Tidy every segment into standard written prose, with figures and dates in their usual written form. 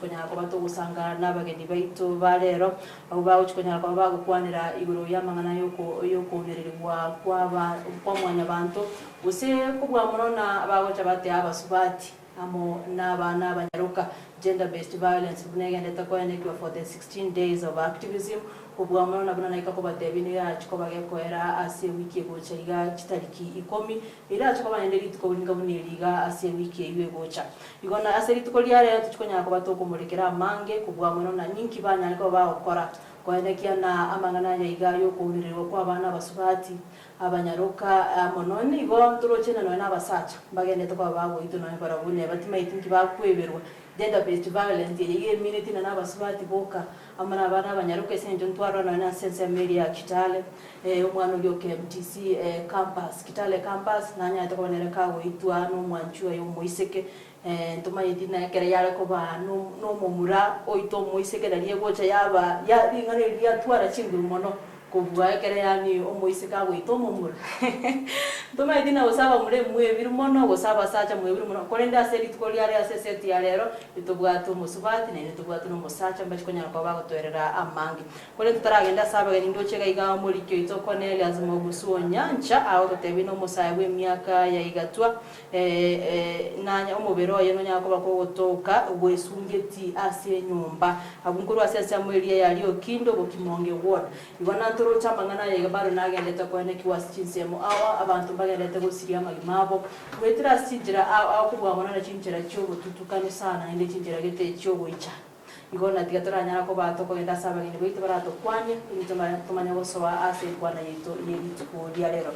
Konyara kwa bato gusanga n'abagendi baitu barero abo bagukonyara kwa bagukwanira iguru y'amangana yoko nerirwa kwa mwanya bantu use kubwa munona bagocha bate abasubati amo n'abana abanyaruka gender based violence bunegende takoyenekwa for the 16 days of activism kubwa munona bunana ikako batebini yacu ko bagekoera ase wiki gocha iga kitariki 10 ira cyo banderi tukobuninga buniriga ase wiki iwe gocha igona ase ritukolyare tuchikonya ko batoko murekera mange kubwa munona ninki banya ko bakora kwanekia na amangana ya iga yo kuunirirwa kwa bana basubati abanyaruka mononi igo turochena no n'abasacha bagende to kwa babo itu no barabune batima itinki bakweberwa gender based violence ye minute na n'abasubati boka amana bana abanyaruka senjo ntwaro na sense media Kitale umwana uri KMTC campus Kitale campus nanya to konereka go itu anu mwanchua yo moiseke ntoma yidina yakere yale ko ba no momura oito moiseke daliye gocha yaba ya ingane ya twara chinguru mono kubwa yakere yani omoiseka go ito momura ntoma yidina usaba mure muye birumono usaba sacha muye birumono kolenda seri tukoli yale aseseti yalero itubwatu musubati ne itubwatu no musacha mbachikonya kwa bago toerera amangi kole tutaragenda saba gani ndochega iga muri kyo ito konele azimo gusuo nyancha aho totebino musaywe myaka ya igatwa nanya omubero yeno nyako bakogotoka ubwesungeti ase nyumba abunkuru asese amwelia yaliyo kindo bokimonge wona ibona ntoro chamangana yega baro nagendeta kwene kiwasichinsemo awa abantu bagendeta gosiria magimabo wetira sijira akubwa mona na chinjira cyo tutukane sana inde chinjira gete cyo goicha igona tigatoranya ko batoko genda saba ngene boito barato kwanya tumanya gosoa ase kwana yito yitiko dialero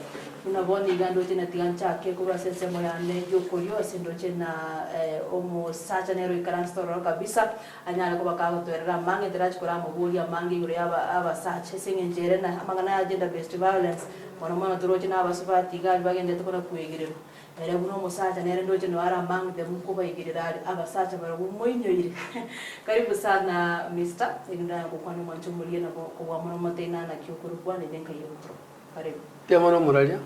unabona igando tena tigancha ke ko basese moyane yokoryo sendo chena omo sacha nero ikaranstoro kabisa anyala ko bakago toerera mange terachi kora mubulia mange gure aba sacha singenjere na amangana agenda based violence mwana turoche na abasubati gali bagende tokona kuegerero era buno musacha nere ndoje no ara mang de mukuba igirira abasacha bara bumoinyoire karibu sana Mr. Inda kukwani mwancho mulie na ko wa mono matena na kyokuru kwane denka yoro karibu ya mono muralia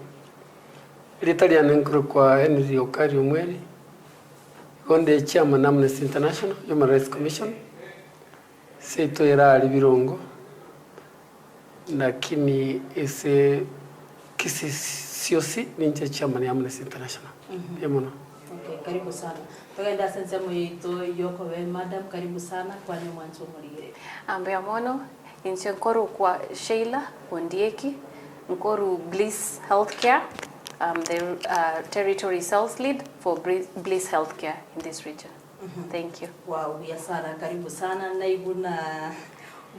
Italia nenkuru kwa Henry Okari Omweri konde chairman Amnesty International Human Rights Commission seto era ali birongo lakini ese kisi siosi ninje chairman Amnesty International. Yemono. Okay, karibu sana. Tugenda sense moyito yoko we madam karibu sana kwa ni mwanzo muligire. Ambe amono inche nkoru kwa Sheila Ondieki nkoru Bliss Healthcare the territory sales lead for Bliss Healthcare in this region. Thank you. Wow, ya sana karibu sana naibuna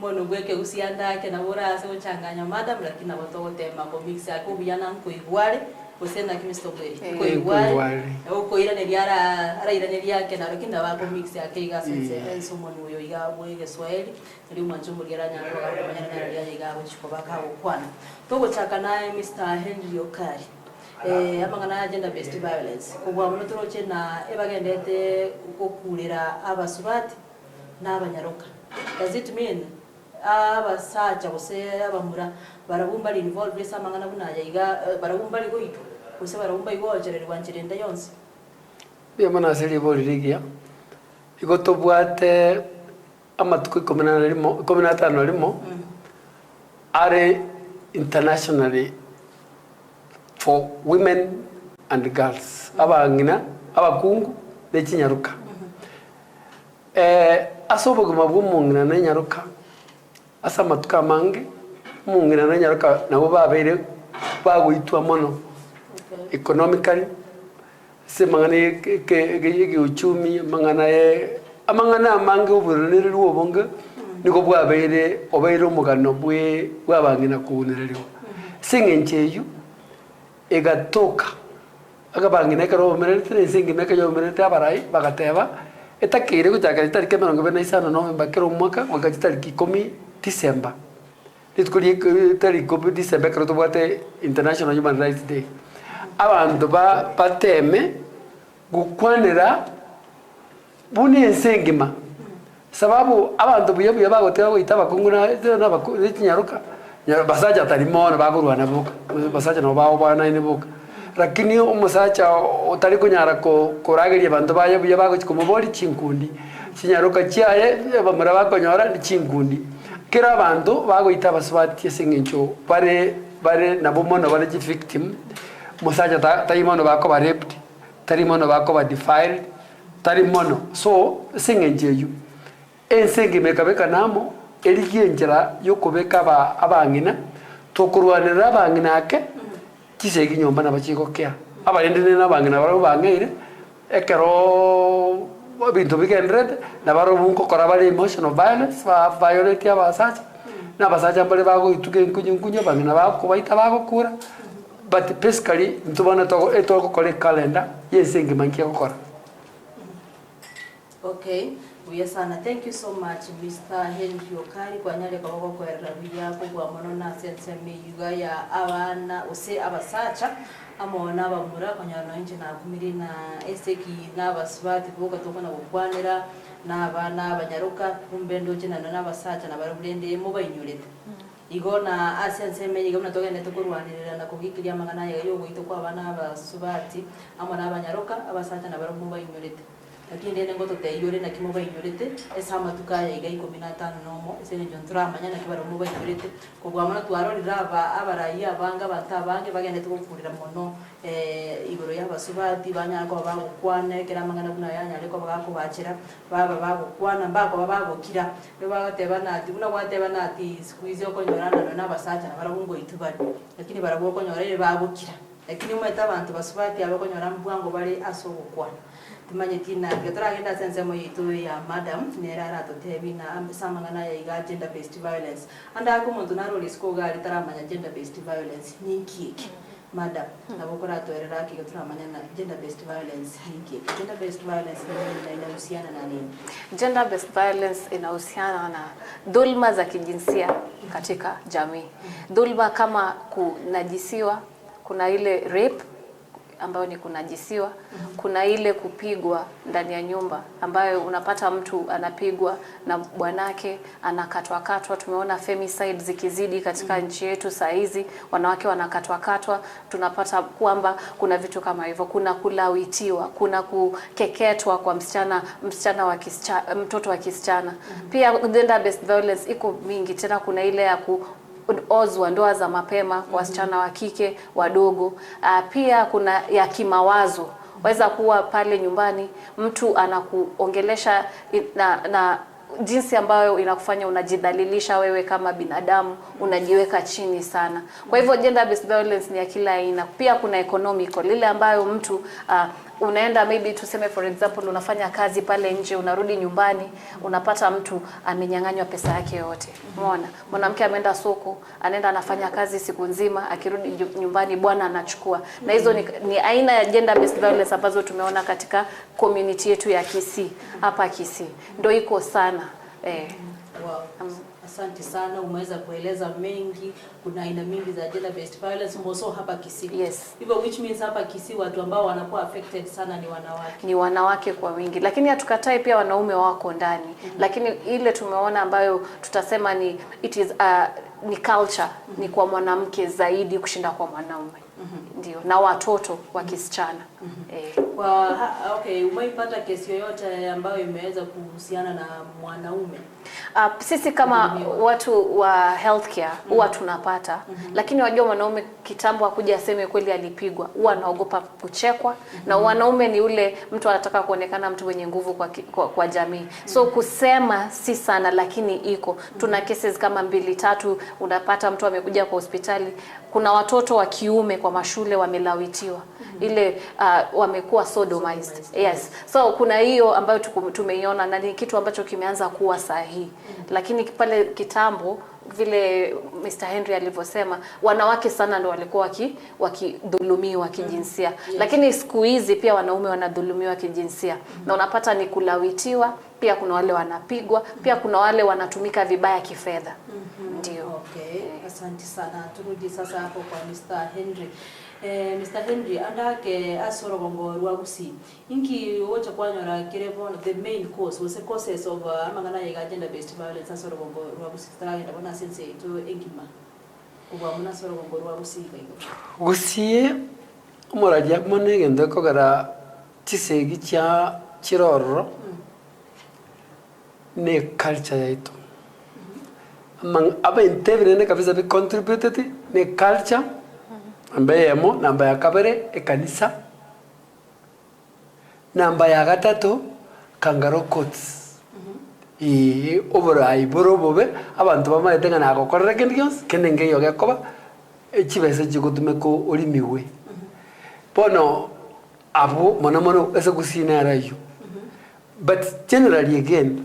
mono gweke usianda yake na bora ase uchanganya madam lakini aboto tema ko mix yako biyana nko igware usenda kimisto bwe ko igware uko ira ne diara ara ira ne yake na lakini bako mix yake igasense enso mono uyo iga bwege Swahili ndi mwanzo mugera nyako bakamanya na ria iga bwishiko bakabo kwana togo chaka naye Mr. Henry Okari amangana agenda based violence kubwa muno turoche na ebagendete ukokurira abasubati n'abanyaruka. Does it mean abasacha bose abamura barabumba involved besa mangana bunaya iga barabumba ligoito bose barabumba igojerere wanjirenda yonse bya mana seri bolirigia igotobwate amatuko 15 limo are internationally for women and girls abangina abakungu n'ekinyaruka asoboga mabumungina n'enyaruka asa matuka mange mungina n'enyaruka nabo babere bagwitwa mono economically se mangane ke uchumi mangana mange uburere rwobonga niko bwabere obaire umugano bwabangina kunerero singencheyu egatoka agabangina karo merete singina kayo merete abarai bagateba etakire kutaka itariki 25 Novemba kero mwaka wakati tariki 10 December litkuri tariki 10 December kero tobate International Human Rights Day abantu bateme gukwanira buni ensengima sababu abantu buye bagoteba goitaba kunguna n'abakunyaruka basaja tarimona bagurwana buka basaja no bawo bana ine buka lakini umusacha utari kunyara ko korageria bantu baye buye bago kumubori chinkundi Sinyaruka chiaye bamura bakonyora ni chingundi. Kira abantu bagoita baswati singincho bare nabo mono bare victim. Musaja taimono bako ba raped. Tarimono bako ba defiled. Tarimono so singenjeyu. Ensengi mekabeka namo eligenjera yokobeka abangina tokurwanira abangina ake kisegi nyomba nabachiko kya abarendene n'abangina baro bangeire ekero bintu bigendrede nabaro bunko kora bari emotional violence violate abasacha n'abasacha mbale bago ituke nkunyo bangina bako baita bago kura but basically ntubona to kore calendar yesengi mankia gukora. Okay, uya sana. Thank you so much Mr. Henry Okari kwa nyale kwa wako kwa rabia kwa monona senseme yuga ya abana use abasacha amona bamura kwa nyano nje na kumiri na eseki na baswati boka tokona bukwanira na abana abanyaruka kumbendo je na abasacha na barabulende mo bayinyurete igona asenseme yiga mna togene tokurwanirira na kugikiria magana yo gwito kwa abana abasubati amona abanyaruka abasacha na barabu bayinyurete lakini ndene ngoto teyore na kimo bayinyurete esama tukaya iga 15 nomo esene jontra manyana kibara mo bayinyurete ko bwamana twarorira abarayi abanga batabange bagende tukufurira mono igoro y'abasubati banyako bagukwane kera mangana kuna yanya ariko bagako bacira baba bagukwana mbako babagukira be bagateba nati una wateba nati squeeze ko nyorana n'abasacha na barabungo itubari lakini baraboko nyorere babukira lakini umeta abantu basubati abako nyorana bwango bari asogukwana tumanye tina gatragenda sensemo yitu ya madam nerara totebi na samangana ya gender based violence anda ko muntu naro risko gali taramanya gender based violence ninkiki madam nabokora toerera ki gatramanya na gender based violence ninkiki gender based violence inahusiana na nini? Gender based violence inahusiana na dhulma za kijinsia katika jamii. Dhulma kama kunajisiwa, kuna ile rape ambayo ni kunajisiwa, kuna ile kupigwa ndani ya nyumba ambayo unapata mtu anapigwa na bwanake, anakatwa. Tumeona femicide zikizidi katika nchi yetu saa hizi, wanawake wanakatwa. Tunapata kwamba kuna vitu kama hivyo, kuna kulawitiwa, kuna kukeketwa kwa msichana wa kisichana, mtoto wa kisichana. Pia gender based violence iko mingi, tena kuna ile ya ozwa ndoa za mapema kwa wasichana wa kike wadogo. Pia kuna ya kimawazo, waweza kuwa pale nyumbani mtu anakuongelesha na jinsi ambayo inakufanya unajidhalilisha wewe kama binadamu, unajiweka chini sana. Kwa hivyo gender based violence ni ya kila aina. Pia kuna economical, ile ambayo mtu unaenda maybe tuseme for example unafanya kazi pale nje, unarudi nyumbani unapata mtu amenyang'anywa pesa yake yote. Umeona? Mwanamke ameenda soko, anaenda anafanya kazi siku nzima, akirudi nyumbani bwana anachukua. Na hizo ni aina ya gender based violence ambazo tumeona katika community yetu ya Kisii, hapa Kisii. Ndio iko sana. Wow. Asante sana, umeweza kueleza mengi. Kuna aina mingi za gender based violence mboso hapa Kisii. Yes. Hivyo which means hapa Kisii watu ambao wanakuwa affected sana ni wanawake. Ni wanawake kwa wingi. Lakini hatukatai pia wanaume wako ndani. Lakini ile tumeona ambayo tutasema ni ni culture, ni kwa mwanamke zaidi kushinda kwa mwanaume. Ndio, na watoto wa kisichana. Okay, umeipata kesi yoyote ambayo imeweza kuhusiana na mwanaume? Sisi kama watu wa healthcare huwa tunapata, lakini wajua mwanaume kitambo akuja aseme kweli alipigwa, huwa anaogopa kuchekwa, na wanaume ni ule mtu anataka kuonekana mtu mwenye nguvu kwa jamii. So kusema si sana, lakini iko. Tuna cases kama 2-3 unapata mtu amekuja kwa hospitali, kuna watoto wa kiume kwa mashule wamelawitiwa. Ile wamekuwa sodomized. Yes. So kuna hiyo ambayo tumeiona na ni kitu ambacho kimeanza kuwa sahihi. Lakini pale kitambo vile Mr. Henry alivyosema, wanawake sana ndio walikuwa wakidhulumiwa kijinsia. Lakini siku hizi pia wanaume wanadhulumiwa kijinsia. Na unapata ni kulawitiwa, pia kuna wale wanapigwa, pia kuna wale wanatumika vibaya kifedha. Ndio. Okay, asante sana. Turudi sasa hapo kwa Mr. Henry. Mr. Henry, andake asoro gongo rwagusi inki wocha kwanyora kirebo the main cause was the causes of amangana ya gender based violence asoro gongo rwagusi taragenda bona sense to engima kuba muna asoro gongo rwagusi kaigo gusie umurajya monege ndako gara kisegi cha kirororo ne culture yaitu aba intevene kabisa be contributed ne culture ambaye yamo namba ya kabere ekanisa namba ya gatatu Kangaroo Courts oborai borobobe abantu bamaete ngana gokorera kindi kyonse kende ngeyo gekoba ekibese kigutume ko olimiwe bono abo mono ese kusina rayo but generally again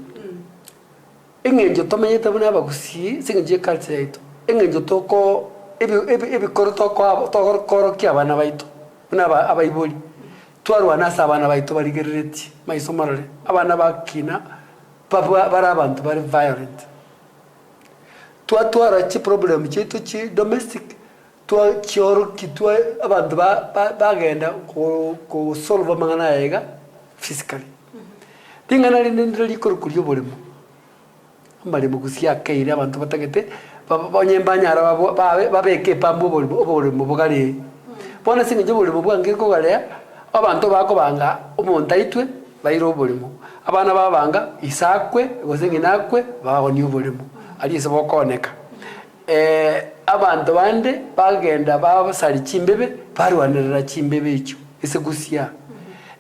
engenjo tomenyete buna abagusi singenje culture yaitu engenjo toko ebi koro kia abana baitu buna abaiboli twarwana sa abana baitu barigerereti maisomarore abana bakina bara abantu bari violent twara chi problem chitu chi domestic chioro kitwa abantu bagenda ko solve mangana yega physically tingana rindiro likorukuriyo bolemo mbali mugusia keire abantu batagete banyembanyara babeke pambo bolemo bogari bona sinje bolemo bwange ko gale abantu bakobanga umuntu aitwe bayiro bolemo abana babanga isakwe gosenginakwe baboni bolemo ali sebo koneka abantu bande bagenda babasari chimbebe barwanirira chimbebe icho ese gusia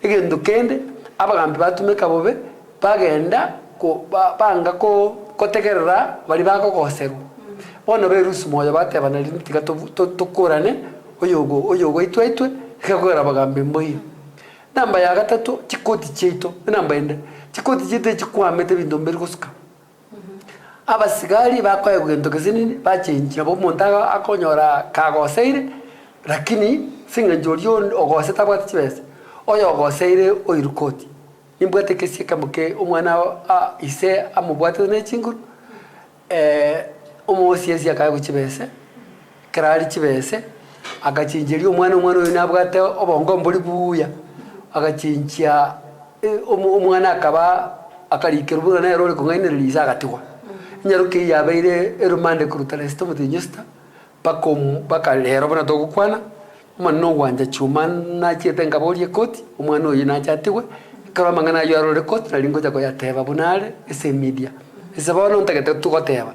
egendo kende abagambi batumeka bobe bagenda ko banga ko kotegerera bari bakogoseru bono berusu moyo batebana limtika tukurane oyogo itwe kagora abagambi mboyi namba ya gatatu chikoti cheito namba ende chikoti chite chikwamete bindomberi gusuka abasigari bakoye kugendo kezinini bachenjira bo montaga akonyora kagoseire lakini singa njoriyo ogose tabwati chibese oyo ogoseire oirukoti nimbwate kesie kamuke umwana ise amubwate ne chinguru umosiesi akaye kuchibese karari chibese agachinjiri umwana uyu nabwate obongo mburi buya agachinjia umwana akaba akarikira ubura na role kungainiririza agatiwa nyaruke yabeire erumande kurutana sitomuti nyusta baka lero bana togukwana umwana wanja chuma na chete ngabori koti umwana uyu na chatiwe kaba mangana yo arore koti nalingo jako yateba bunale ese media ese bano ntakete tukoteba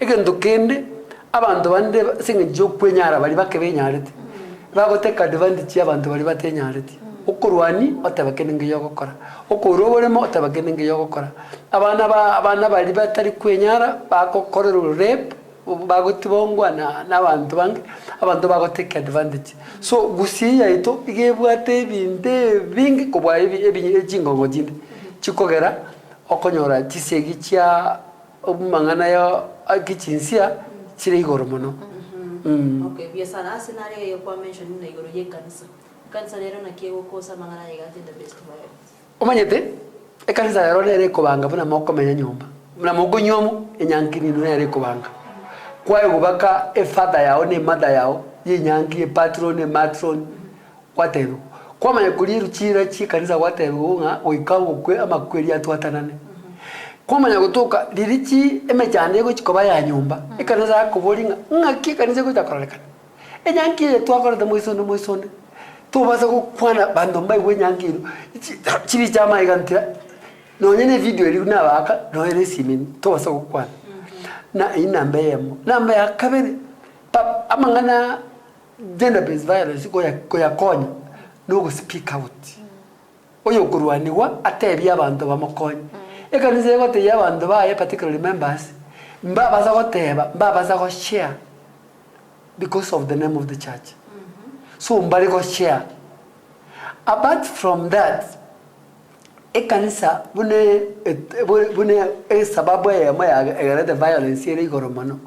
egendo kende abantu bande singe jokwenyara bali bakebenyarete bagoteka advantage y'abantu bali batenyarete ukurwani otabakene yo gukora ukuroboremo otabakene yo gukora abana bali batari kwenyara bakokorera rape bagotibongwa n'abantu bange abantu bagoteka advantage so gusiya ito igebwate binde bingi kubwa ebingingo jinde chikogera okonyora kisegi kya obumangana yo akichinsia chire igoro muno okay biasana scenario yo kwa mention na igoro ye kanisa rero nakiego kosa mangana ye gende best violence omanyete ekanisa rero nere kubanga buna moko menya nyumba buna mogo nyomo enyankini nere kubanga kwaye gubaka father yao ne mother yao ye nyangi patron matron kwatero kwamanya kuliru chira chikanisa kwatero nga oikango kwe amakweli atwatanane kwamanya gutuka lirichi emejane go chikoba ya nyumba ekanisa kubolinga ngaki kanisa go takorelekana enyangi twakora de moisonde tubasa kukwana bando mbai wenyangiru chibi chama igantira nonyene video iri nabaka noere simini tubasa kukwana na inamba yemo namba ya kabere amangana gender based violence ko yakonya no speak out oyo kurwaniwa atebi abantu bamukonya ekanise gote y'abantu baye particularly members mbabaza go share because of the name of the church so mbali go share apart from that ekanisa bune sababu ya the violence iri goromano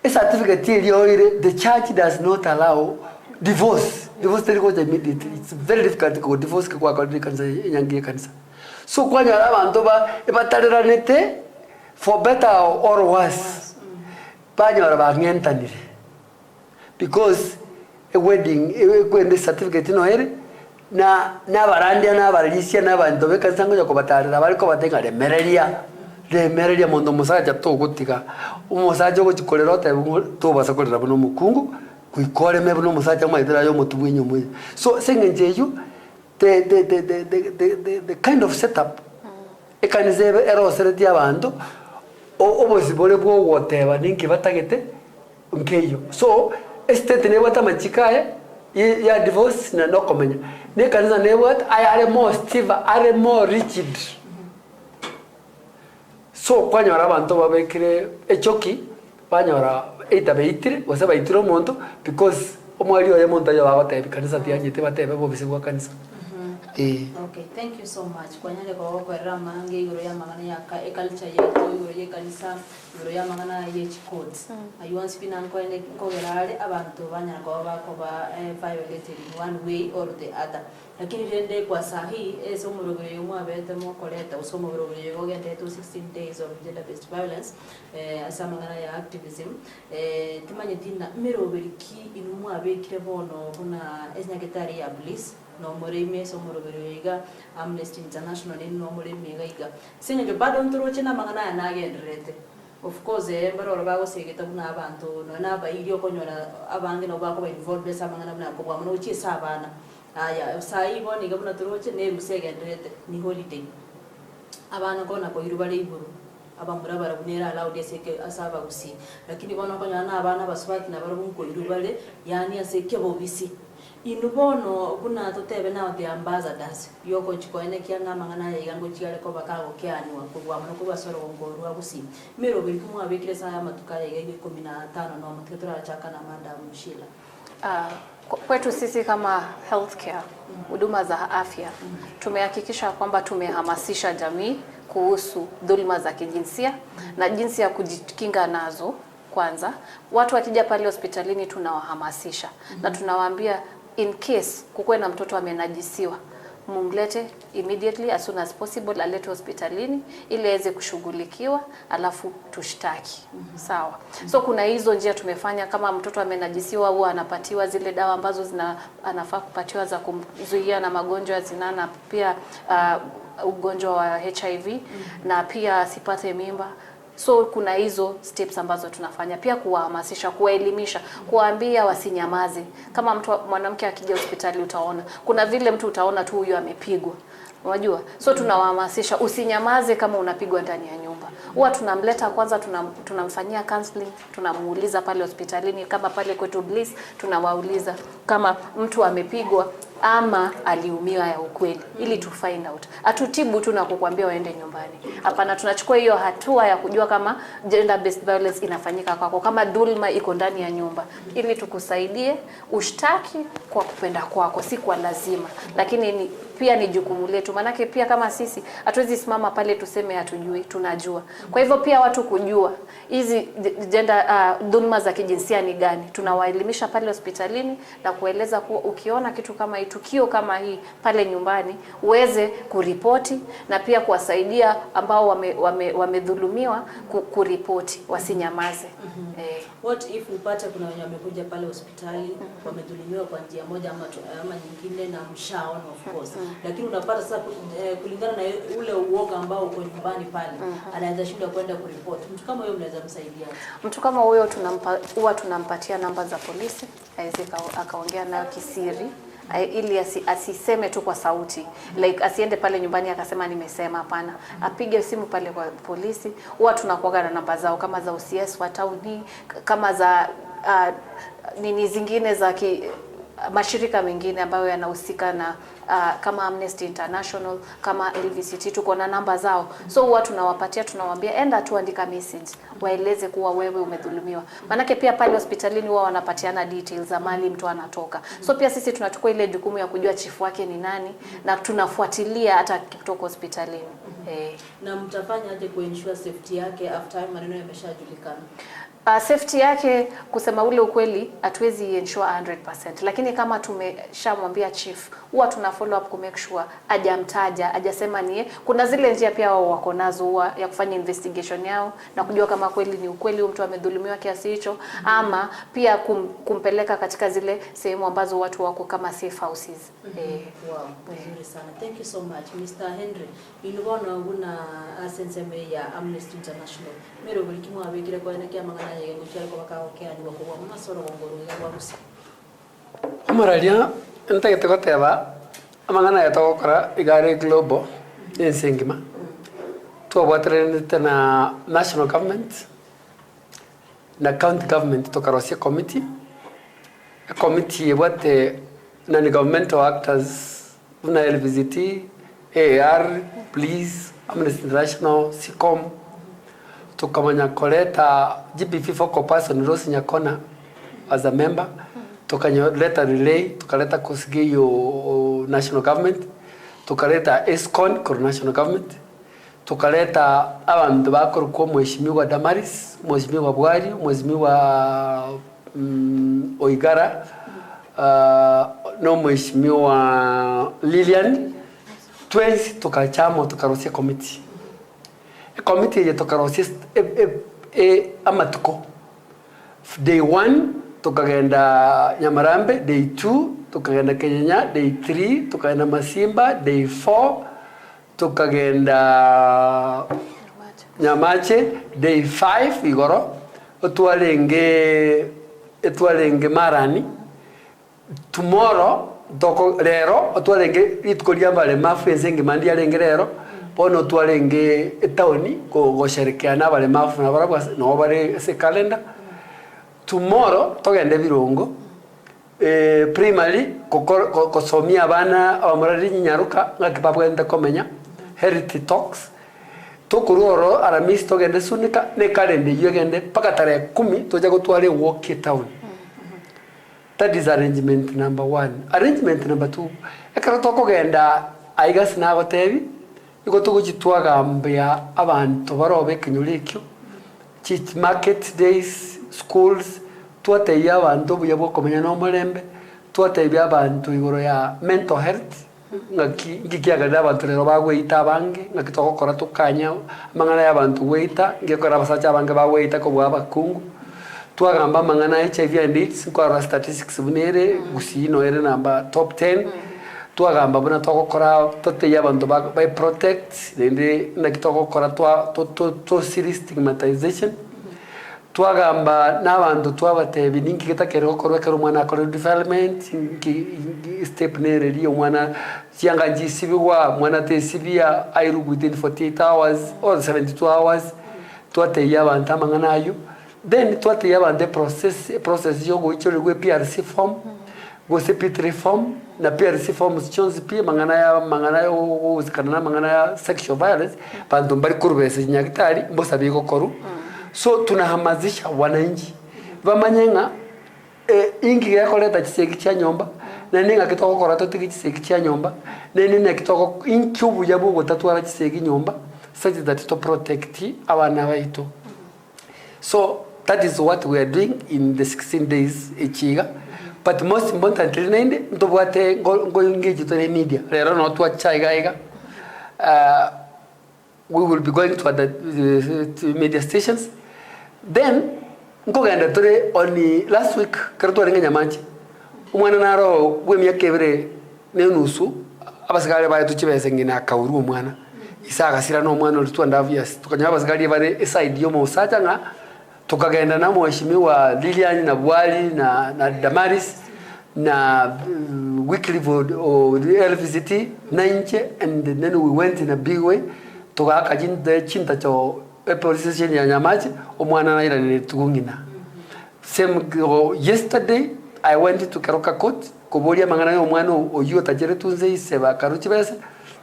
a certificate iri the church does not allow divorce immediately. It's very difficult to go divorce kwa kanisa nyangi kanisa so kwanya abantu batarerane for better or worse banyora bangentanire because a wedding kwende certificate no ere na barandia na barisia na bantu bekansango yako batarira bariko batenga remereria mondo musaja to gutika umusaja go chikorero to basakorera buno mukungu kuikore me buno musaja maidira yo mutubwinyo mwe so sengenje you the kind of setup ekanisa eroseretie abantu obosibore bwo goteba ninki batagete nkeyo so estate nebwata machikaye ya divorce na no komenya ne kanisa nebwata are more stiff are more rigid so kwanyora abantu babekire echoki banyora itabeitire gose baitire omonto because omwali oyo monta yo bagotebi kanisa tianyite batebe bobisi bwa kanisa. Okay, thank you so much. Kwa nyale kwa wakwera mange igoro ya mangana ya culture yetu igoro ye kanisa igoro ya mangana ye chikots. Ayuan spina nko ene ko gerale abantu banya kwa bakoba violated in one way or the other. Lakini rende kwa sahi eso murogere yomwa bete mo koleta usomo murogere yogende to 16 days of gender based violence asa mangana ya activism timanye tina meroberiki inumwa bekire bono kuna esnyaketari ya bliss no moreme so morogeriga Amnesty International no moreme gaiga sinye bado ntoroche na mangana na agendrete of course mbaro bago segeta buna abantu no naba ilio konyora abange no bako ba involved sa mangana buna ko bwa no chi sabana aya sai boni gabuna toroche ne musegendrete ni holiday abana kona ko irubale iburu abamura barabunera allowed seke asaba gusi lakini bona konyana na abana basubati na barabun ko irubale yani aseke bobisi inubono kuna totebe na the ambassadors yoko chikoene kianga mangana yigango chigale ko bakago kyani wakugwa muno kuba soro ngorwa gusi mero bikumwa abikire saa matukale yege 15 no mtetora chaka na madam Shila. Kwetu sisi kama healthcare huduma za afya tumehakikisha kwamba tumehamasisha jamii kuhusu dhulma za kijinsia na jinsi ya kujikinga nazo. Kwanza watu wakija pale hospitalini tunawahamasisha na tunawaambia in case kukuwe na mtoto amenajisiwa mumlete immediately as soon as possible alete hospitalini ili aweze kushughulikiwa alafu tushtaki. Sawa. So kuna hizo njia tumefanya kama mtoto amenajisiwa huwa anapatiwa zile dawa ambazo anafaa kupatiwa za kumzuia na magonjwa ya zinaa na pia ugonjwa wa HIV na pia asipate mimba. So kuna hizo steps ambazo tunafanya pia kuwahamasisha, kuwaelimisha, kuwaambia wasinyamaze. Kama mwanamke akija hospitali utaona kuna vile mtu utaona tu huyu amepigwa. Unajua? So tunawahamasisha usinyamaze kama unapigwa ndani ya nyumba. Huwa tunamleta kwanza tunamfanyia counseling, tunamuuliza pale hospitalini kama pale kwetu Bliss tunawauliza kama mtu amepigwa ama aliumia ya ukweli ili tu find out. Atutibu tu na kukwambia waende nyumbani. Hapana, tunachukua hiyo hatua ya kujua kama gender based violence inafanyika kwako, kama dhulma iko ndani ya nyumba ili tukusaidie ushtaki kwa kupenda kwako, si kwa lazima. Lakini pia ni jukumu letu, manake pia kama sisi hatuwezi simama pale tuseme hatujui, tunajua. Kwa hivyo pia watu kujua hizi gender dhulma za kijinsia ni gani, tunawaelimisha pale hospitalini na kueleza kuwa ukiona kitu kama hii, tukio kama hii pale nyumbani uweze kuripoti na pia kuwasaidia ambao wamedhulumiwa kuripoti, wasinyamaze. What if upate kuna wenye wamekuja pale hospitali wamedhulumiwa kwa njia moja ama nyingine na mshaona of course. Lakini unapata sasa kulingana na ule uoga ambao uko nyumbani pale anaweza shinda kwenda kuripoti. Mtu kama huyo mnaweza msaidia? Mtu kama huyo tunampatia namba za polisi aweze akaongea nayo kisiri ili asiseme tu kwa sauti, like asiende pale nyumbani akasema nimesema. Hapana, apige simu pale kwa polisi. Huwa tunakuaga na namba zao kama za OCS wa town, kama za nini zingine za mashirika mengine ambayo yanahusika na kama Amnesty International, kama LVCT, tuko na namba zao. So huwa tunawapatia, tunawaambia enda tuandika message, waeleze kuwa wewe umedhulumiwa. Manake pia pale hospitalini huwa wanapatiana details za mali mtu anatoka. So pia sisi tunachukua ile jukumu ya kujua chifu wake ni nani na tunafuatilia hata kutoka hospitalini. Na mtafanya aje kuensure safety yake after maneno yameshajulikana? Safety yake kusema ule ukweli hatuwezi ensure 100%, lakini kama tumeshamwambia chief huwa tuna follow up ku make sure hajamtaja, hajasema nie. Kuna zile njia pia wao wako nazo ya kufanya investigation yao na kujua kama kweli ni ukweli mtu amedhulumiwa kiasi hicho, ama pia kumpeleka katika zile sehemu ambazo watu wako kama safe houses. Wow, vizuri sana. Thank you so much Mr. Henry. Ilibona una sense ya Amnesty International. Mero bulikimwa abikire kwa neke amangana yego cyari ko bakawokera ni bakubwa mu masoro ngororega kwa rusi. Amaralia ntagete goteba amangana yatogokora igare global ensengima twabwateranite na national government na county government tukarosia committee ebwate non-governmental actors una LVCT, AAR, police, Amnesty International, SICOM, tukamanya koleta GBV focal person Rose Nyakona as a member, tukaleta relay, tukaleta Kosigeyo national government, tukaleta ESCON kwa national government, tukaleta abantu bakora kwa mheshimiwa Damaris, mheshimiwa Bwari, mheshimiwa Oigara, no mheshimiwa Lilian, twenzi tukachamo tukarosia committee. Committee ye tukarosia amatuko. Day 1 tukagenda Nyamarambe, day 2 tukagenda Kenya, day 3 tukagenda Masimba, day 4 tukagenda Nyamache, day 5 Igoro etwalenge Marani. Tomorrow toko lero otwalenge itkolia bale mafuense ngimandi alenge lero pono twalenge etawni go sherekeana bale mafu na barabwa no bare se calendar. Tomorrow togende Birungo primary kosomia abana abamurari nyaruka ngakipabwenda komenya heritage talks tokuroro aramis togende sunika ne kalende yegende paka tarehe 10 toja gotwale walk town. That is arrangement number 1. Arrangement number 2. Ekara toko genda aigas na gotebi iko tugitwaga mbya abantu barobe kinyulikyo chit market days schools twate ya abantu buyabo komenya no mulembe twate bya abantu igoro ya mental health ngikiaga abantu rero bagweita bange ngakitoko kora tukanya mangana ya abantu weita ngekora basacha bange bagweita ko bwa bakungu twagamba mangana HIV and AIDS kwa statistics bunere gusino ere number top 10 twagamba buna tokokora tote yabantu by protect nende nakitokokora to serious stigmatization twagamba nabantu twabatebi ninki kitakere okorwa kero mwana akore development step nere ri mwana cyanga jisibiwa mwana tesibia airu within 48 hours or 72 hours twate yabantu amangana ayo. Then twate yabande process yo goichore gwe PRC form go CP3 form na PRC form chonzi pia mangana yo uzikana mangana ya sexual violence bantu mbari kurbese nyagitari mbosa biko koru. So tunahamazisha wananchi bamanyenga ingi yakoleta chiseki cha nyomba na ninga kitoko korato tiki chiseki cha nyomba na ninga kitoko inchubu yabo gotatwara chiseki nyomba such that to protect abana baitu. So that is what we are doing in the 16 days echiga. But most importantly, nende ntobwate go engage to the media. Lero no twa chaiga. We will be going to the media stations. Then ngogenda tore only last week karto renga Nyamache. Umwana naro gwe myaka ebere nenusu abasigale baye tuchibese ngina akauru umwana. Isaga sira no mwana olitwa ndavias. Tukanya abasigale bare side yo mo sacha tukagenda na mheshimiwa Lilian na Bwali na Damaris na weekly or LVCT Nanche, and then we went in a big way tukaka chinta cho police station ya Nyamache omwana naira ni tugungina. Same yesterday I went to Karoka Court kubolia mangana yo mwana oyo tajere tunze iseba karuchi bese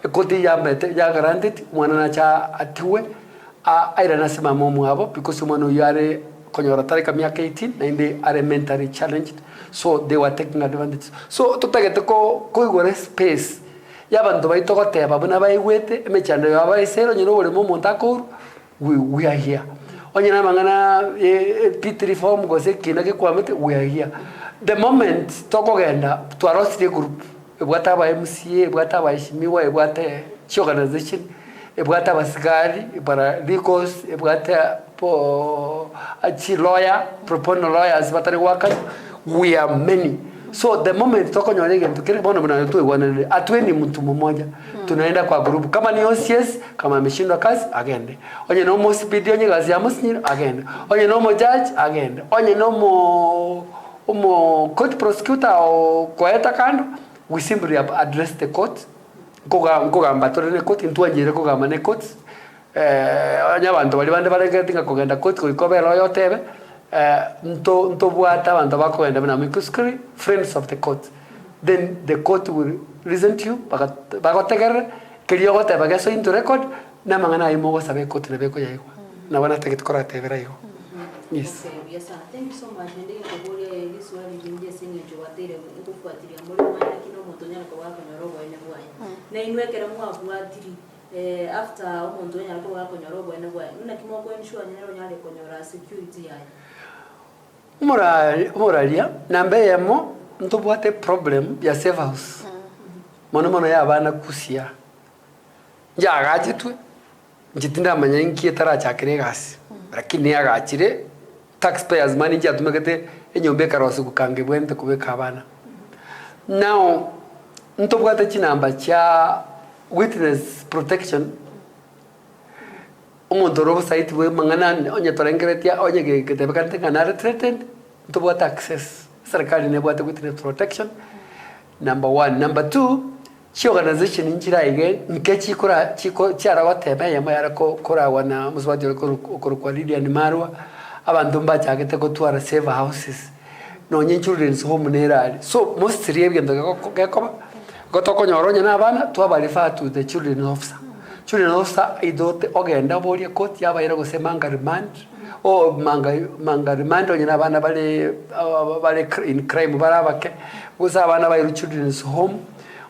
ekoti ya mbete ya granted mwana na cha atiwe aira nasema momu hapo because mwana yare konyora tarika miaka 18 na inde are mentally challenged, so they were taking advantage. So tutagete ko igore space yabantu baitoko teba buna baigwete emechando yabaisero nyino bole mu montako we are here onyina mangana P3 form gose kinake kwamete we are here. The moment tokogenda to a roster group ebwata ba MCA ebwata ba ishimiwa ebwata organization ebwata basigari para recourse ebwata po achi lawyer proponent lawyers batari waka we are many. So the moment tokonyolege tukire bono bana tu wana atweni mtu mmoja tunaenda kwa group kama ni OCS kama ameshindwa kazi agende onye no mo speed onye kazi ya msnyir agende onye no mo judge agende onye no mo court prosecutor o koeta kando we simply address the court koga mbatore ne court intwajire koga mane court anya abantu bali bande baregetinga kugenda court kuikobera yotebe nto bwata abantu bakogenda na mikuskuri friends of the court, then the court will listen to you bagotegere kiriyo goteba geso into record na mangana imo gosabe court na beko yaiko na bana tekikora tebera iko. Yes. Okay, yes, thank you so much. Ndio kubule hili swali jinje singe jowatere kufuatilia muri mwana kino mutonya ko bakonyorobo ene bwaye na inwekera mwafuatiri after omuntu onyala ko bakonyorobo ene bwaye nuna kimoko ensure nyero nyale konyora security yayo umuralia nambe yemo ntobwate problem ya safe house mono ya bana kusia njagachitwe njitinda manyangi etara chakire gasi lakini agachire taxpayers money jatumekete enyombe karosi kukange bwente kubeka abana. Now ntobwate chinamba cha witness protection umuntu robo site we mangana onye torengeretia onye getebekante kana threatened ntobwate access serikali ne bwate witness protection number 1. Number 2, chi organization injira ige nkechi kora chiko cyara watema yama yarako kora wana muswadi ko kwa Lydia ni Marwa abantu mbachagete ko twara save houses no children's home nerali so most riebgendo gotoko nyoronya na bana twabali to the children officer idote ogenda boria court yabayira gose manga remand o manga remand onyina bana bale in crime barabake gusa bana bayiru children's home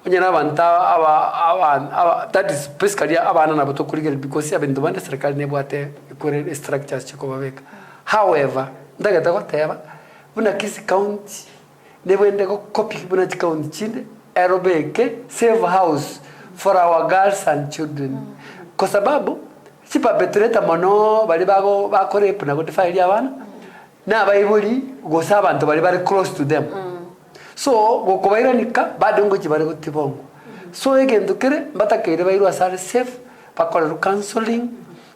onyina banta aba that is basically abana nabato kurigera because abendo bande serikali nebwate ikore structures chiko babeka. However, ndagata goteba buna kisi county nebwende ko copy buna county chinde aerobeke save house for our girls and children kwa sababu si perpetrator mono bali bago bakore puna go defile abana na bayibuli gosa abantu bali close to them so gokobaira nika bado ngo kibare gutibongo so egendukire mbatakere bayiru asare safe bakora counseling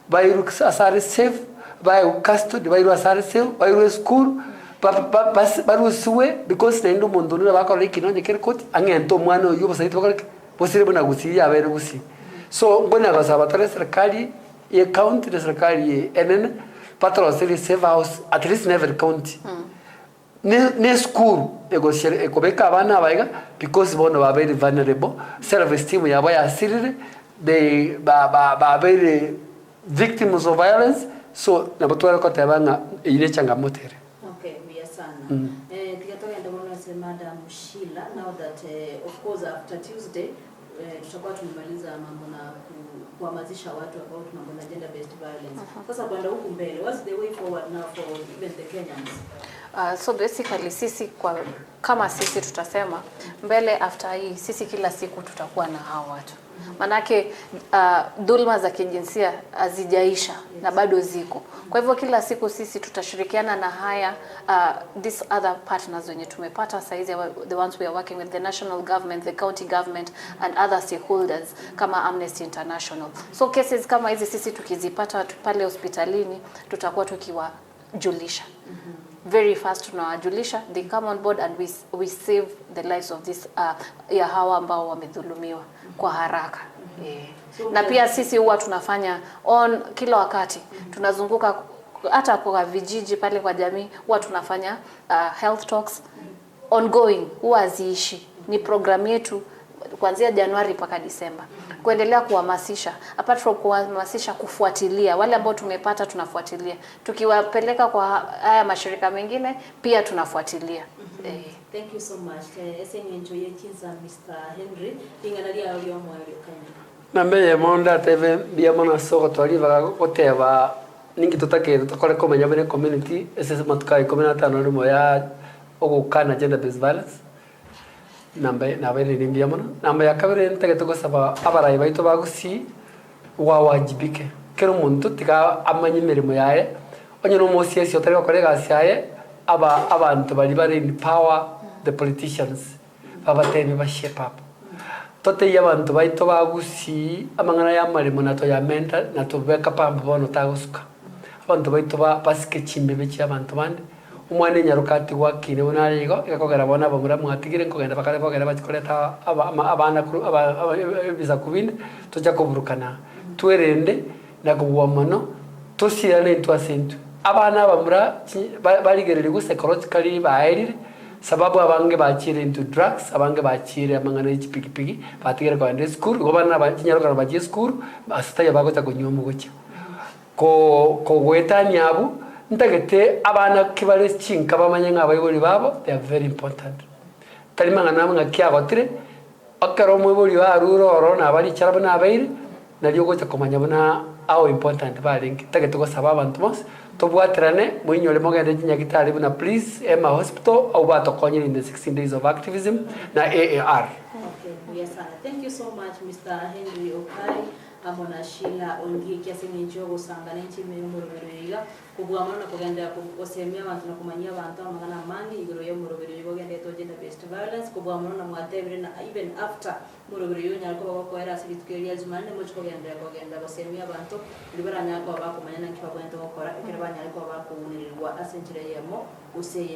bayiru asare safe bayiru custody bayiru asare safe bayiru school baru suwe because na ndo mundu na bakora ikino nyekere court angento mwana yubo saiti bakora bosire buna gusiya abere gusi so mbona gasaba tare serikali ye county de serikali enen patro save house at least never county ne school ekobeka abana abaiga because bono ba very vulnerable self esteem yabo ya sirire they ba very victims of violence so na batwara ko tabanga ile changamoto ere. Okay, we are sana tikatoka ndio Madam Sheila, now that of course after Tuesday tutakuwa tumemaliza mambo na kuhamasisha watu about mambo na gender based violence. Sasa kwenda huku mbele, what's the way forward now for even the Kenyans? So basically sisi kama sisi tutasema mbele after hii sisi kila siku tutakuwa na hao watu. Manake dhulma za kijinsia hazijaisha na bado ziko. Kwa hivyo kila siku sisi tutashirikiana na haya these other partners wenye tumepata saizi, the ones we are working with, the national government, the county government and other stakeholders kama Amnesty International. So cases kama hizi sisi tukizipata pale hospitalini tutakuwa tukiwajulisha. Very fast tunawajulisha, they come on board and we save the lives of this ya hawa ambao wamedhulumiwa kwa haraka. So na pia sisi huwa tunafanya kila wakati tunazunguka hata kwa vijiji pale kwa jamii, huwa tunafanya health talks ongoing, huwa ziishi. Ni program yetu kuanzia Januari mpaka Disemba. Kuendelea kuhamasisha, apart from kuhamasisha, kufuatilia wale ambao tumepata, tunafuatilia. Tukiwapeleka kwa haya mashirika mengine pia tunafuatilia. Thank you so much. Enjoy Mr. Henry inganalia audio mwayo Kenya. Nambe monda teve bia mona soko twaliva goteba ningi tutake tukore komenya bene community ese matukai community anonimo ya ogukana gender based violence. Nambe ni bia mona nambe yakabere ntege tugosaba abarayi baito bagusi wawajibike kero muntu tika amanyi mirimo yaye onye no mosiesi otari bakore gasi yaye abantu bari in power the politicians babatemi ba shape up tote yabantu baito bagusi amangana ya marimo nato ya mental nato beka pambo bono tagusuka abantu baito basike chimbe abantu bande umwane nyarukati wakine unarigo ikakogera bona bamura mwatigire nkogenda bakare bogera bakikoreta abana biza kubinde tujya kuburukana twerende na kugwa mono tosirane twasentu abana bamura barigerere go psychologically baerire sababu abange bachire into drugs abange bachire amangana y'ipikipiki batigere kwa ndese school go bana bakinyaruka bagiye school asitaya bagota kunyomo gocha ko gwetanya abu ntagete abana kibale chinka bamanye nk'abayobori babo they are very important tarimanga namwe kyagotire akaro mwebori waruro orona abari cyarabo nabaire naliyo gocha komanya bana how important balingi tagete go saba abantu bose tobwaterane mwinyole mogende nyagitari buna please Emma Hospital au batokonyere in the 16 days of activism na AAR. Okay, yes, thank you so much Mr. Henry Okai amona Sheila Ongi kiasini njogo sangana nchi murubero kubwa mana kugenda kusemia abantu nakumanyia abantu amagana mangi igoro yo murubero genda to gender based violence kubwa mana mwatebire na even after murubero nyarko bako era siritukeria zumane mucho kugenda kusemia abantu liberanya ko bakumanya na kifa kwento gukora ikirabanya ariko bakunirwa asenjire yemo useye